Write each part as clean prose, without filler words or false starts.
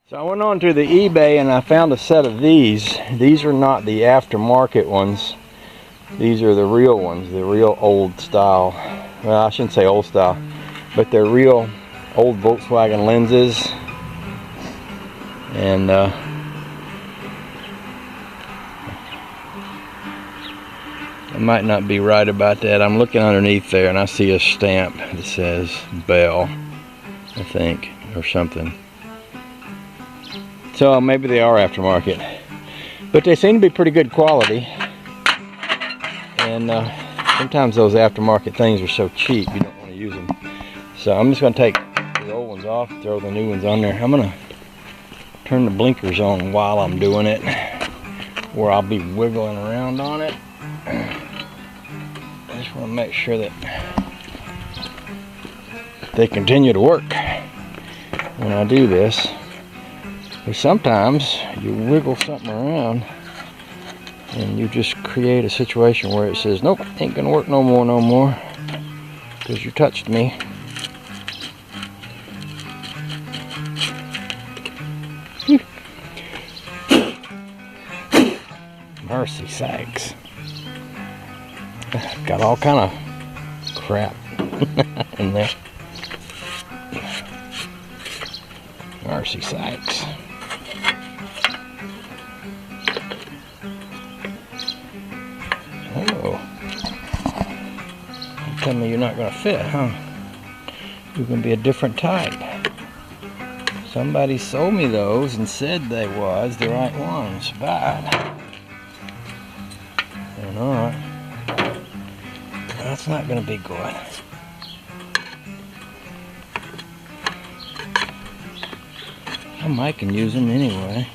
So I went on to the eBay and I found a set of these. These are not the aftermarket ones. These are the real ones, the real old style. Well, I shouldn't say old style, but they're real old Volkswagen lenses. And I might not be right about that. I'm looking underneath there and I see a stamp that says Bell, I think, or something. So maybe they are aftermarket, but they seem to be pretty good quality. And sometimes those aftermarket things are so cheap you don't want to use them. So I'm just going to take the old ones off, throw the new ones on there. I'm going to turn the blinkers on while I'm doing it, where I'll be wiggling around on it. I just want to make sure that they continue to work when I do this. Because sometimes you wiggle something around and you just create a situation where it says, nope, ain't gonna work no more, because you touched me. Mercy sakes. Got all kind of crap in there. Mercy sakes. Oh. You tell me you're not going to fit, huh? You're going to be a different type. Somebody sold me those and said they was the right ones, but they're not. That's not going to be good. I might can use them anyway.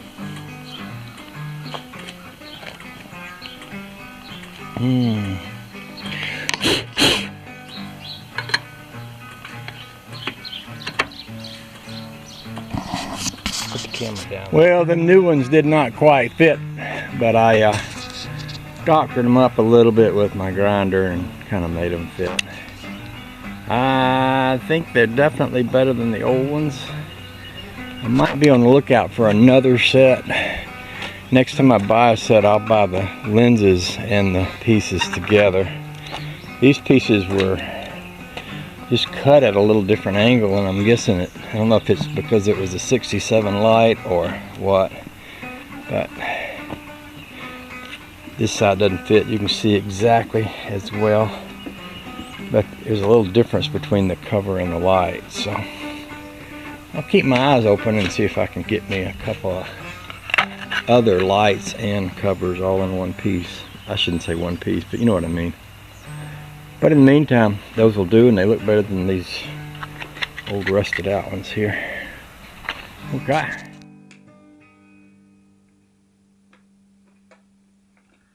Put the camera down. Well, the new ones did not quite fit, but I doctored them up a little bit with my grinder and kind of made them fit. I think they're definitely better than the old ones. I might be on the lookout for another set. Next time I buy a set, I'll buy the lenses and the pieces together. These pieces were just cut at a little different angle, and I'm guessing it, I don't know if it's because it was a 67 light or what, but this side doesn't fit. You can see exactly as well, but there's a little difference between the cover and the light. So I'll keep my eyes open and see if I can get me a couple of other lights and covers all in one piece. I shouldn't say one piece, but you know what I mean. But in the meantime, those will do, and they look better than these old rusted out ones here. Okay.